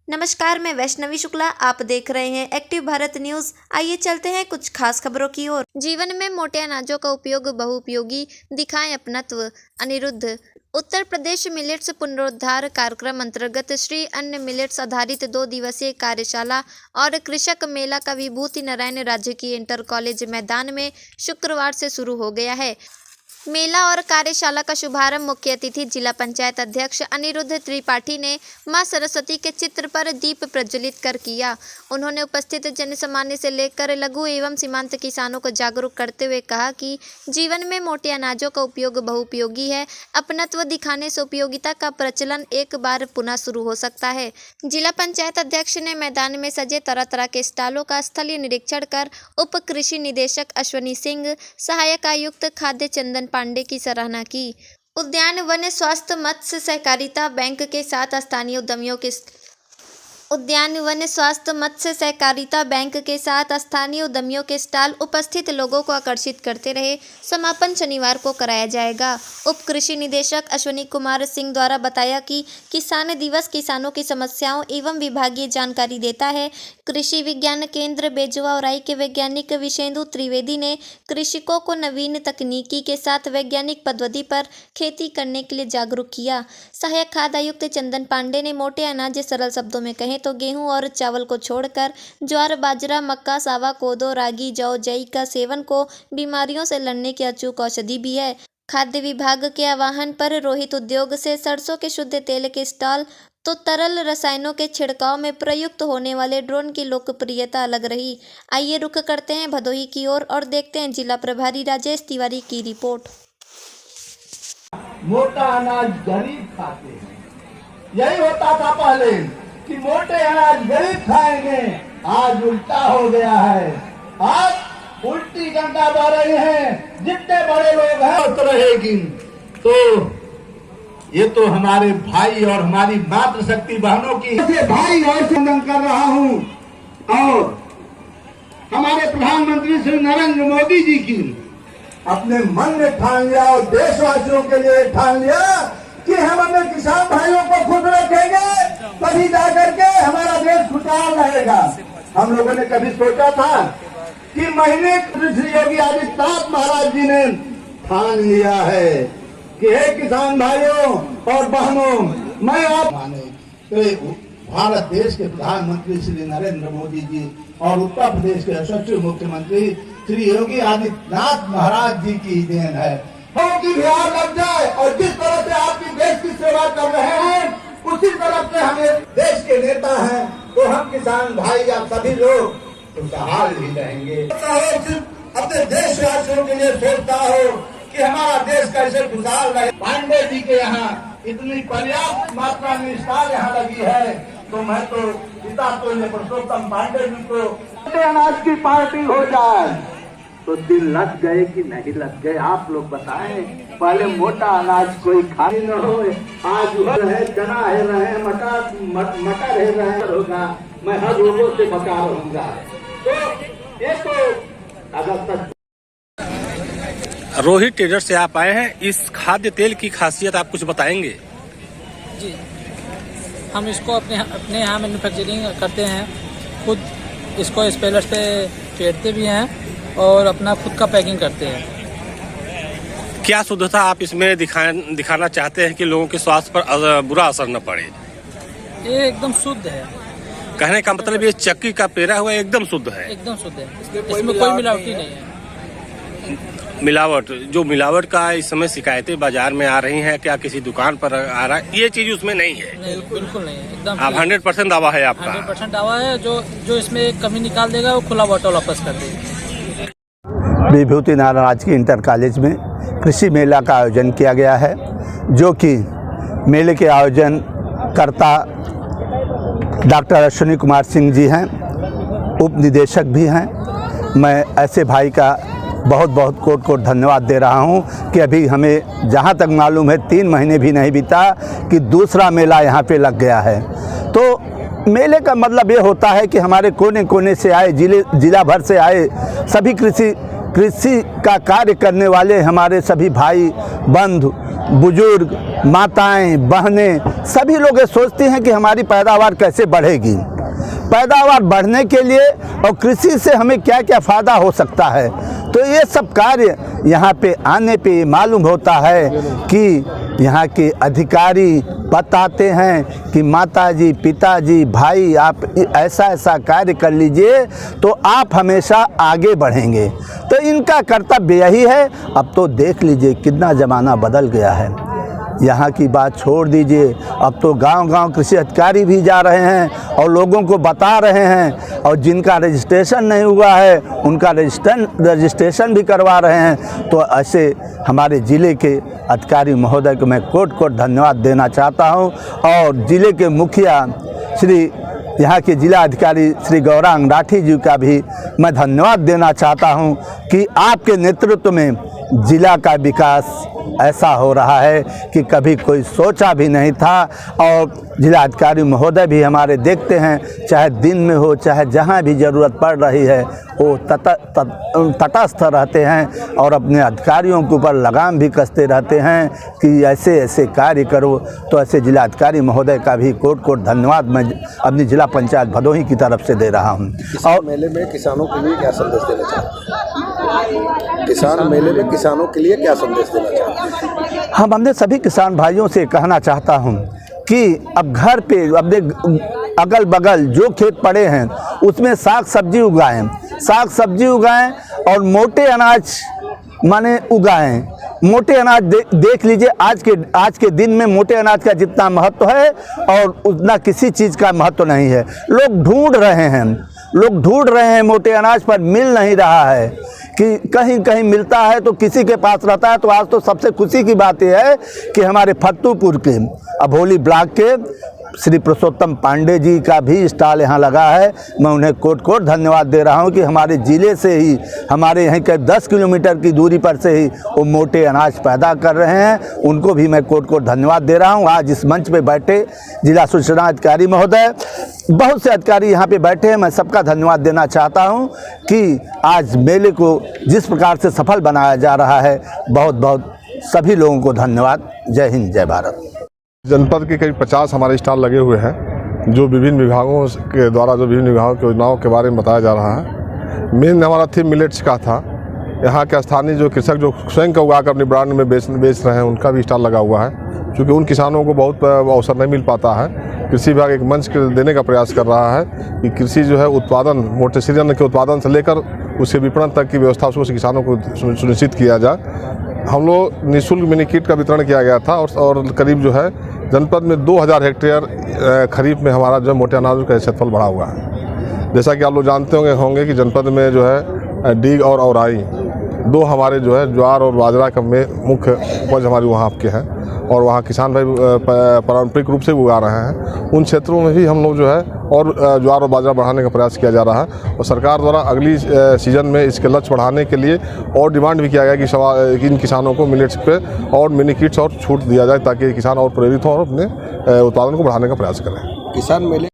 नमस्कार, मैं वैष्णवी शुक्ला। आप देख रहे हैं एक्टिव भारत न्यूज। आइए चलते हैं कुछ खास खबरों की ओर। जीवन में मोटे अनाजों का उपयोग बहुउपयोगी, दिखाएं अपनत्व। अनिरुद्ध। उत्तर प्रदेश मिलेट्स पुनरुद्धार कार्यक्रम अंतर्गत श्री अन्न मिलेट्स आधारित 2 दिवसीय कार्यशाला और कृषक मेला का विभूति नारायण राजकीय इंटर कॉलेज मैदान में शुक्रवार से शुरू हो गया है। मेला और कार्यशाला का शुभारंभ मुख्य अतिथि जिला पंचायत अध्यक्ष अनिरुद्ध त्रिपाठी ने मां सरस्वती के चित्र पर दीप प्रज्वलित कर किया। उन्होंने उपस्थित जनसामान्य से लेकर लघु एवं सीमांत किसानों को जागरूक करते हुए कहा कि जीवन में मोटे अनाजों का उपयोग बहुउपयोगी है। अपनत्व दिखाने से उपयोगिता का प्रचलन एक बार पुनः शुरू हो सकता है। जिला पंचायत अध्यक्ष ने मैदान में सजे तरह तरह के स्टॉलों का स्थलीय निरीक्षण कर उप कृषि निदेशक अश्वनी सिंह, सहायक आयुक्त खाद्य चंदन पांडे की सराहना की। उद्यान वन स्वास्थ्य मत्स्य सहकारिता बैंक के साथ स्थानीय उद्यमियों के स्टॉल उपस्थित लोगों को आकर्षित करते रहे। समापन शनिवार को कराया जाएगा। उप कृषि निदेशक अश्वनी कुमार सिंह द्वारा बताया कि किसान दिवस किसानों की समस्याओं एवं विभागीय जानकारी देता है। कृषि विज्ञान केंद्र बेजुआ औराई के वैज्ञानिक विशेंदु त्रिवेदी ने कृषकों को नवीन तकनीकी के साथ वैज्ञानिक पद्धति पर खेती करने के लिए जागरूक किया। सहायक खाद्य आयुक्त चंदन पांडे ने मोटे अनाज सरल शब्दों में कहें तो गेहूं और चावल को छोड़कर ज्वार, बाजरा, मक्का, सावा, कोदो, रागी, जौ, जई का सेवन को बीमारियों से लड़ने की अचूक औषधि भी है। खाद्य विभाग के आह्वान पर रोहित उद्योग से सरसों के शुद्ध तेल के स्टॉल तो तरल रसायनों के छिड़काव में प्रयुक्त होने वाले ड्रोन की लोकप्रियता अलग रही। आइए रुख करते हैं भदोही की ओर और देखते हैं जिला प्रभारी राजेश तिवारी की रिपोर्ट। मोटा अनाज गरीब खाते हैं, यही होता था पहले कि मोटे अनाज गरीब खाएंगे। आज उल्टा हो गया है, आज उल्टी गंगा बह रही है। जितने बड़े लोग हैं तो रहेगी। तो ये तो हमारे भाई और हमारी मातृशक्ति बहनों की भाई और वंदन कर रहा हूँ और हमारे प्रधानमंत्री श्री नरेंद्र मोदी जी की अपने मन में ठान लिया और देशवासियों के लिए ठान लिया कि हम अपने किसान भाइयों को खुश रखेंगे, तभी जाकर के हमारा देश खुशहाल रहेगा। हम लोगों ने कभी सोचा था कि महीने श्री योगी आदित्यनाथ महाराज जी ने ठान लिया है कि हे किसान भाइयों और बहनों, मैं आप भारत देश के प्रधानमंत्री श्री नरेंद्र मोदी जी और उत्तर प्रदेश के यशस्वी मुख्यमंत्री श्री योगी आदित्यनाथ महाराज जी की देन है कि बिहार लग जाए। और जिस तरह से आपकी देश की सेवा कर रहे हैं उसी तरह से हमें देश के नेता हैं तो हम किसान भाई या सभी लोग खुशहाल ही रहेंगे। सिर्फ अपने देशवासियों के लिए सोचता हो कि हमारा देश कैसे खुशहाल रहे। पांडे जी के यहाँ इतनी पर्याप्त मात्रा में स्टॉल यहाँ लगी है तो मैं तो पिता तो पुरुषोत्तम पांडे जी को अनाज की पार्टी हो जाए तो दिल लग गए कि नहीं लग गए, आप लोग बताएं। पहले मोटा अनाज कोई खाली न हो, आज रहे चना है रहे मटर है रहे होगा। मैं हर लोगों से बचा रहूंगा। तो ये तो अगर तक रोहित ट्रेडर से आप आए हैं, इस खाद्य तेल की खासियत आप कुछ बताएंगे? जी, हम इसको अपने यहाँ मैन्युफैक्चरिंग करते हैं, खुद इसको स्पेलर से फेंटते भी हैं और अपना खुद का पैकिंग करते हैं। क्या शुद्धता आप इसमें दिखाना चाहते हैं कि लोगों के स्वास्थ्य पर बुरा असर न पड़े? ये एकदम शुद्ध है। कहने का मतलब ये चक्की का पेरा हुआ एकदम शुद्ध है? एकदम शुद्ध है, इसमें कोई मिलावटी नहीं है। मिलावट का इस समय शिकायतें बाजार में आ रही हैं, क्या किसी दुकान पर आ रहा है? ये चीज उसमें नहीं है? नहीं, बिल्कुल नहीं है, एकदम। आप 100% दावा है आपका? 100% दावा है। जो इसमें कमी निकाल देगा वो खुला बॉटल वापस कर देगा। विभूति नारायण राजकीय इंटर कॉलेज में कृषि मेला का आयोजन किया गया है, जो कि मेले के आयोजन कर्ता डॉक्टर अश्वनी कुमार सिंह जी हैं, उप निदेशक भी हैं। मैं ऐसे भाई का बहुत बहुत कोट धन्यवाद दे रहा हूं कि अभी हमें जहां तक मालूम है 3 महीने भी नहीं बीता कि दूसरा मेला यहां पे लग गया है। तो मेले का मतलब ये होता है कि हमारे कोने कोने से आए, जिला भर से आए सभी कृषि कृषि का कार्य करने वाले हमारे सभी भाई बंधु बुजुर्ग माताएं बहनें सभी लोग ये सोचते हैं कि हमारी पैदावार कैसे बढ़ेगी। पैदावार बढ़ने के लिए और कृषि से हमें क्या क्या फ़ायदा हो सकता है, तो ये सब कार्य यहाँ पे आने पे मालूम होता है कि यहाँ के अधिकारी बताते हैं कि माताजी पिताजी भाई आप ऐसा ऐसा कार्य कर लीजिए तो आप हमेशा आगे बढ़ेंगे। तो इनका कर्तव्य यही है। अब तो देख लीजिए कितना ज़माना बदल गया है, यहाँ की बात छोड़ दीजिए, अब तो गांव-गांव कृषि अधिकारी भी जा रहे हैं और लोगों को बता रहे हैं, और जिनका रजिस्ट्रेशन नहीं हुआ है उनका रजिस्ट्रेशन भी करवा रहे हैं। तो ऐसे हमारे ज़िले के अधिकारी महोदय को मैं कोट धन्यवाद देना चाहता हूं, और ज़िले के मुखिया श्री यहाँ के जिला अधिकारी श्री गौरांग राठी जी का भी मैं धन्यवाद देना चाहता हूं कि आपके नेतृत्व में जिला का विकास ऐसा हो रहा है कि कभी कोई सोचा भी नहीं था। और जिला अधिकारी महोदय भी हमारे देखते हैं, चाहे दिन में हो चाहे जहां भी ज़रूरत पड़ रही है वो तटस्थ रहते हैं और अपने अधिकारियों के ऊपर लगाम भी कसते रहते हैं कि ऐसे ऐसे कार्य करो। तो ऐसे जिला अधिकारी महोदय का भी कोट धन्यवाद मैं अपनी जिला पंचायत भदोही की तरफ से दे रहा हूँ। और मेले में किसानों के लिए क्या संदेश देना चाहते हैं? किसान मेले में किसानों के लिए क्या संदेश देना चाहते हैं? हम अपने सभी किसान भाइयों से कहना चाहता हूं कि अब घर पे अपने अगल बगल जो खेत पड़े हैं उसमें साग सब्जी उगाएं और मोटे अनाज माने उगाएं। मोटे अनाज देख लीजिए आज के दिन में मोटे अनाज का जितना महत्व है और उतना किसी चीज़ का महत्व नहीं है। लोग ढूंढ रहे हैं मोटे अनाज, पर मिल नहीं रहा है कि कहीं कहीं मिलता है तो किसी के पास रहता है। तो आज तो सबसे खुशी की बात यह है कि हमारे फत्तूपुर के अभोली ब्लॉक के श्री पुरुषोत्तम पांडे जी का भी स्टॉल यहाँ लगा है। मैं उन्हें कोट धन्यवाद दे रहा हूँ कि हमारे ज़िले से ही हमारे यहाँ करीब 10 किलोमीटर की दूरी पर से ही वो मोटे अनाज पैदा कर रहे हैं। उनको भी मैं कोट धन्यवाद दे रहा हूँ। आज इस मंच पे बैठे जिला सूचना अधिकारी महोदय, बहुत से अधिकारी यहाँ पे बैठे हैं, मैं सबका धन्यवाद देना चाहता हूँ कि आज मेले को जिस प्रकार से सफल बनाया जा रहा है। बहुत सभी लोगों को धन्यवाद। जय हिंद, जय भारत। जनपद के करीब 50 हमारे स्टॉल लगे हुए हैं जो विभिन्न विभागों के द्वारा विभिन्न विभागों की योजनाओं के बारे में बताया जा रहा है। मेन हमारा थीम मिलेट्स का था। यहाँ के स्थानीय जो कृषक जो स्वयं का उगाकर अपनी ब्रांड में बेच रहे हैं उनका भी स्टॉल लगा हुआ है, क्योंकि उन किसानों को बहुत अवसर नहीं मिल पाता है। कृषि विभाग एक मंच देने का प्रयास कर रहा है कि कृषि जो है उत्पादन मोटे सीजन के उत्पादन से लेकर उसके विपणन तक की व्यवस्था उसको किसानों को सुनिश्चित किया जाए। हम लोग निःशुल्क मिनी किट का वितरण किया गया था और करीब जो है जनपद में 2000 हेक्टेयर खरीफ में हमारा जो मोटे अनाज का क्षेत्रफल बढ़ा हुआ है। जैसा कि आप लोग जानते होंगे कि जनपद में जो है डीग और औराई दो हमारे जो है ज्वार और बाजरा का मुख्य उपज हमारी वहाँ के हैं, और वहाँ किसान भाई पारंपरिक रूप से उगा रहे हैं। उन क्षेत्रों में भी हम लोग जो है और ज्वार और बाजरा बढ़ाने का प्रयास किया जा रहा है, और सरकार द्वारा अगली सीजन में इसके लक्ष्य बढ़ाने के लिए और डिमांड भी किया गया कि इन किसानों को मिलेट्स पे और मिनी किट्स और छूट दिया जाए ताकि किसान और प्रेरित हों और अपने उत्पादन को बढ़ाने का प्रयास करें। किसान मेले